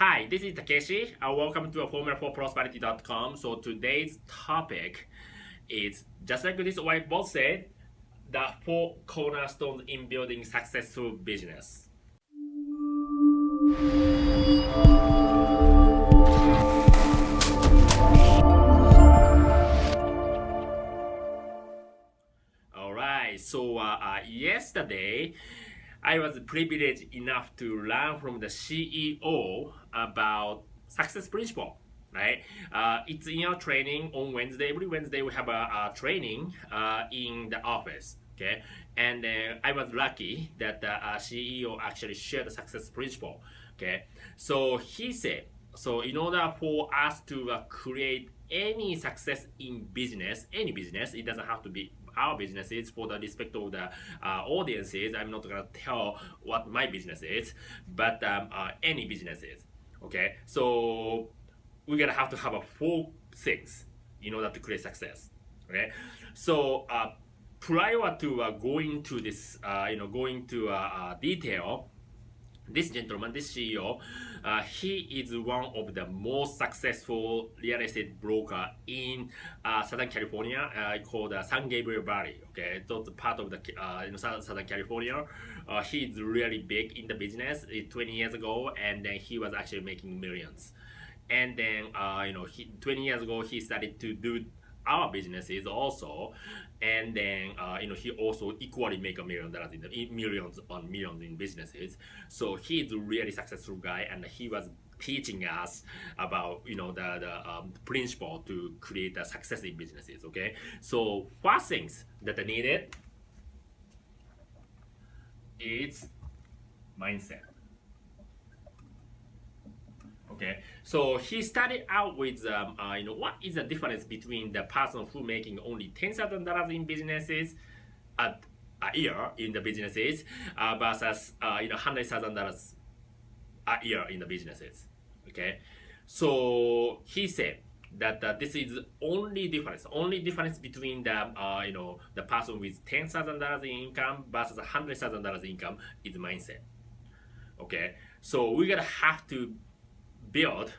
Hi, this is Takeshi. Welcome to Formula4Prosperity.com. So today's topic is just like this whiteboard said, the four cornerstones in building successful business. Alright, so yesterday I was privileged enough to learn from the CEO about success principle. Right, it's in our training on Wednesday. Every Wednesday we have a training in the office. Okay, and I was lucky that the CEO actually shared the success principle. Okay, so he said, so in order for us to create any success in business, any business, it doesn't have to be our businesses. For the respect of the audiences, I'm not gonna tell what my business is, but any businesses. Okay, so we're gonna have to have a four things in order to create success. Okay, so prior to going to this, going to detail, this gentleman, this CEO, he is one of the most successful real estate broker in Southern California, called San Gabriel Valley. Okay, so it's part of the Southern California. He is really big in the business 20 years ago, and then he was actually making millions. And then 20 years ago he started to do our businesses also, and then he also equally make $1 million in millions on millions in businesses. So he's a really successful guy, and he was teaching us about the principle to create a success in businesses. Okay, so first things that I needed is mindset. Okay, so he started out with what is the difference between the person who making only $10,000 in businesses at a year in the businesses versus $100,000 a year in the businesses. Okay, so he said that this is only difference between the person with $10,000 in income versus $100,000 income is mindset. Okay, so we're gonna have to build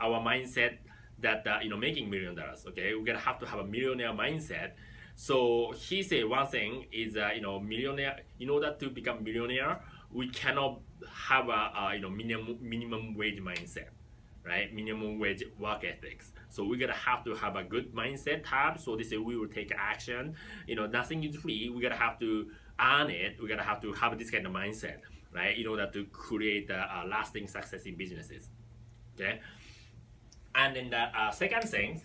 our mindset that making $1 million. Okay, we're gonna have to have a millionaire mindset. So he said one thing is millionaire. In order to become millionaire, we cannot have a minimum wage mindset, right? Minimum wage work ethics. So we're gonna have to have a good mindset tab. So they say we will take action. Nothing is free. We're gonna have to earn it. We're gonna have to have this kind of mindset, right? In order to create a lasting success in businesses. Okay, and then the second thing,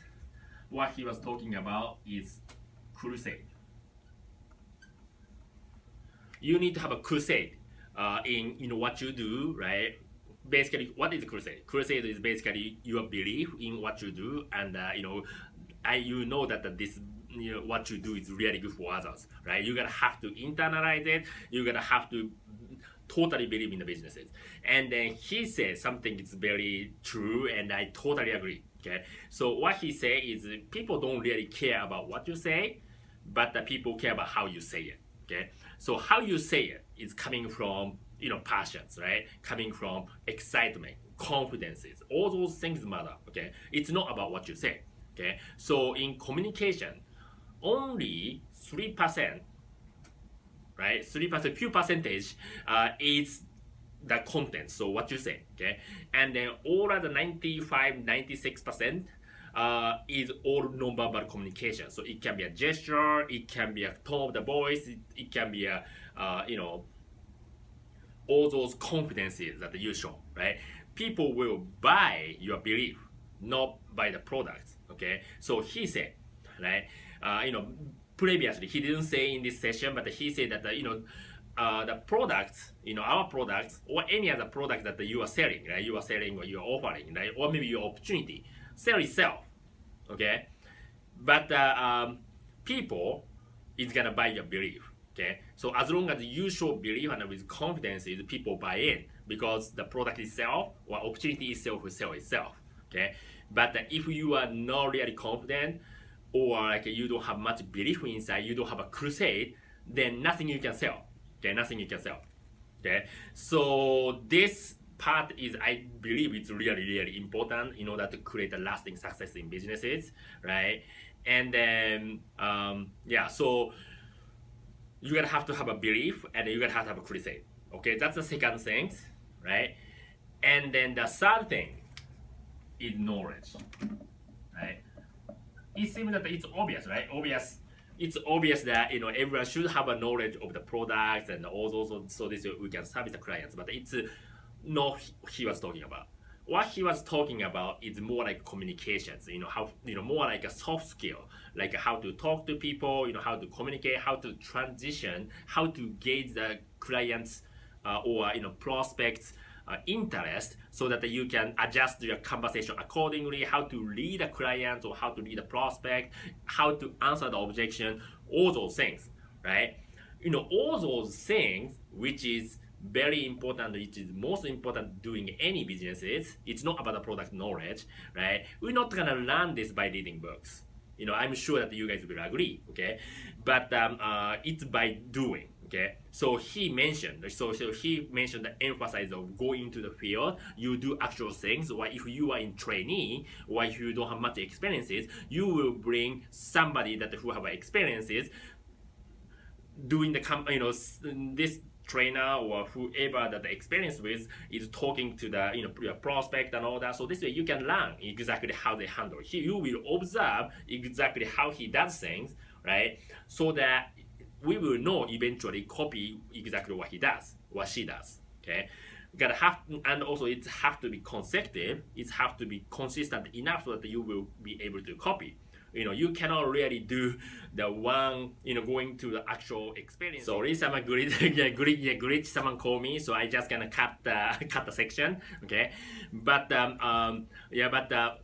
what he was talking about is crusade. You need to have a crusade in what you do, right? Basically, what is a crusade? Crusade is basically your belief in what you do, and you know that this what you do is really good for others, right? You're gonna have to internalize it. You're gonna have to totally believe in the businesses. And then he said something is very true, and I totally agree. Okay, so what he said is people don't really care about what you say, but the people care about how you say it. Okay, so how you say it is coming from passions, right? Coming from excitement, confidences, all those things matter. Okay, it's not about what you say. Okay, so in communication, only 3%, right? 3%, few percentage is the content, so what you say. Okay, and then all other 96% is all nonverbal communication. So it can be a gesture, it can be a tone of the voice, it can be a all those confidences that you show, right? People will buy your belief, not buy the product. Okay, so he said, right? Previously he didn't say in this session, but he said that the products, our products or any other product that you are selling, right? You are selling or you are offering, right? Or maybe your opportunity, sell itself. Okay, but people is gonna buy your belief. Okay, so as long as you show belief and with confidence, people buy in because the product itself or opportunity itself will sell itself. Okay, but if you are not really confident, or like you don't have much belief inside, you don't have a crusade, then nothing you can sell. Okay, nothing you can sell. Okay, so this part is, I believe it's really important in order to create a lasting success in businesses, right? And then yeah, so you're gonna have to have a belief, and you're gonna have to have a crusade. Okay, that's the second thing, right? And then the third thing is knowledge, right? It seems that it's obvious, right? It's obvious that everyone should have a knowledge of the products and all those, so this way we can service the clients. But it's not he was talking about. What he was talking about is more like communications. How more like a soft skill, like how to talk to people. How to communicate, how to transition, how to gauge the clients or prospects interest, so that you can adjust your conversation accordingly, how to lead a client or how to lead a prospect, how to answer the objection, all those things, right? All those things, which is very important, which is most important doing any businesses. It's not about the product knowledge, right? We're not gonna learn this by reading books. I'm sure that you guys will agree, okay? But it's by doing. Okay, so he mentioned the emphasis of going into the field. You do actual things, or if you are in trainee, or if you don't have much experiences, you will bring somebody who have experiences doing this trainer or whoever that the experience with is talking to the your prospect and all that. So this way you can learn exactly how they handle. You will observe exactly how he does things, right? So that we will know eventually copy exactly what he does, what she does. Okay, and also it have to be consecutive. It have to be consistent enough so that you will be able to copy. You cannot really do the one, going to the actual experience. Sorry, someone glitch, someone call me, so I just gonna cut the section, okay? But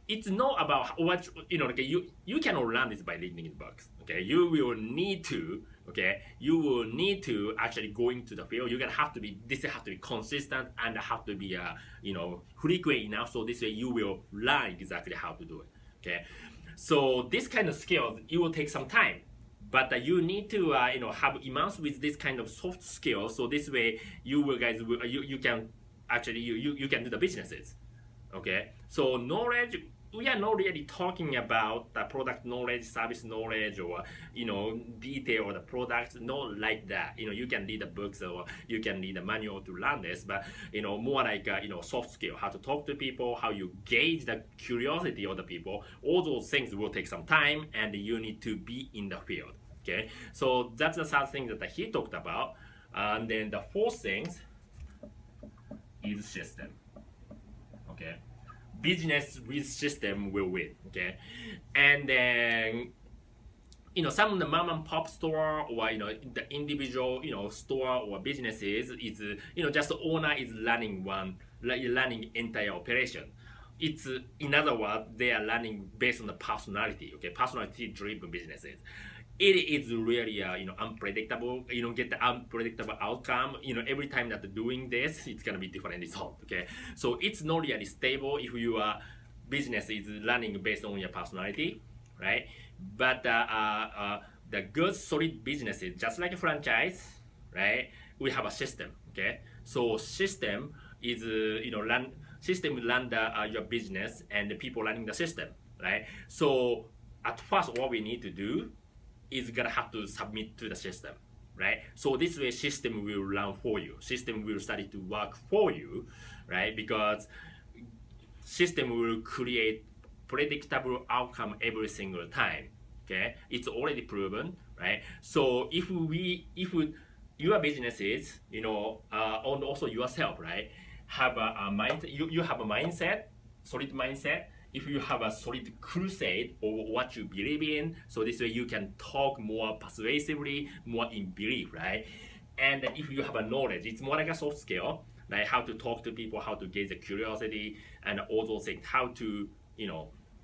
it's not about what, you cannot learn this by reading in books, okay? You will need to actually go into the field. This have to be consistent and have to be, frequent enough, so this way you will learn exactly how to do it, okay? So this kind of skills, it will take some time, but you need to have immersed with this kind of soft skills. So this way you can actually you can do the businesses. Okay, so knowledge, we are not really talking about the product knowledge, service knowledge, or detail of the products. Not like that. You can read the books or you can read the manual to learn this, but more like soft skill, how to talk to people, how you gauge the curiosity of the people. All those things will take some time, and you need to be in the field. Okay, so that's the third thing that he talked about, and then the fourth thing is system. Okay. Business with system will win, okay? And then some of the mom and pop store, or the individual store or businesses is just the owner is running entire operation. It's in other words, they are running based on the personality, okay? Personality driven businesses. It is really unpredictable. Get the unpredictable outcome. Every time that they're doing this, it's gonna be different result. Okay, so it's not really stable if your business is running based on your personality, right? But the good solid businesses, just like a franchise, right? We have a system. Okay, so system is system run your business, and the people running the system, right? So at first, what we need to do is gonna have to submit to the system, right? So this way system will run for you. System will start to work for you, right? Because system will create predictable outcome every single time, okay? It's already proven, right? So if your businesses, and also yourself, right, have a mind, you have a mindset, solid mindset. If you have a solid crusade or what you believe in, so this way you can talk more persuasively, more in belief, right? And if you have a knowledge, it's more like a soft skill, like how to talk to people, how to gauge the curiosity, and all those things, how to,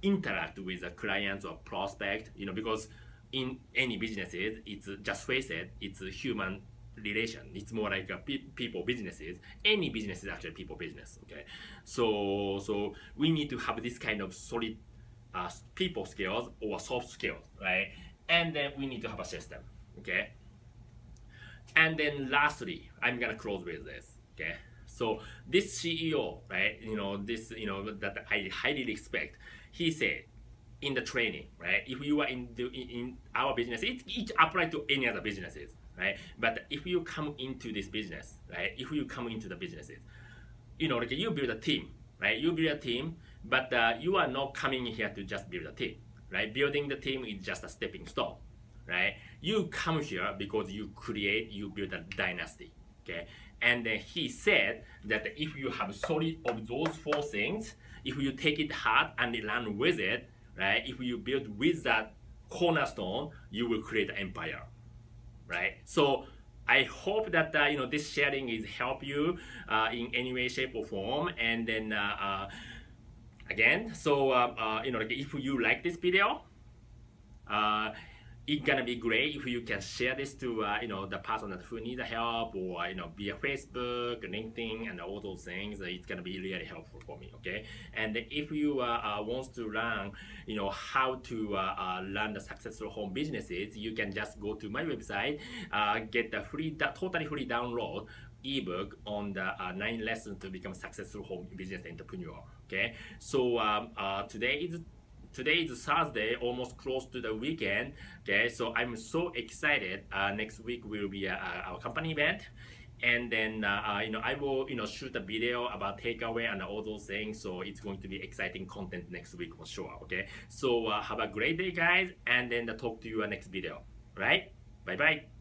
interact with the clients or prospect, because in any businesses, it's just face it, it's a human relation. It's more like a people businesses. Any business is actually people business. Okay, so we need to have this kind of solid people skills or soft skills, right? And then we need to have a system. Okay, and then lastly, I'm gonna close with this. Okay, So this CEO, right, this, that I highly respect, he said in the training, right, if you are in our business, it applies to any other businesses, right? But if you come into this business, right, if you come into the businesses, like you build a team, right? You build a team, but you are not coming here to just build a team, right? Building the team is just a stepping stone, right? You come here because you build a dynasty, okay? And then he said that if you have solid of those four things, if you take it hard and run with it, right? If you build with that cornerstone, you will create an empire, right? So I hope that this sharing is help you in any way, shape, or form. And then again, so like if you like this video, it's gonna be great if you can share this to the person who needs help, or via Facebook, LinkedIn, and all those things. It's gonna be really helpful for me. Okay, and if you want to learn how to run the successful home businesses, you can just go to my website, get the totally free download ebook on the 9 lessons to become a successful home business entrepreneur. Okay, so today is Thursday, almost close to the weekend. Okay, so I'm so excited. Next week will be our company event, and then I will shoot a video about takeaway and all those things. So it's going to be exciting content next week for sure. Okay, so have a great day, guys, and then talk to you next video. Right? Bye bye.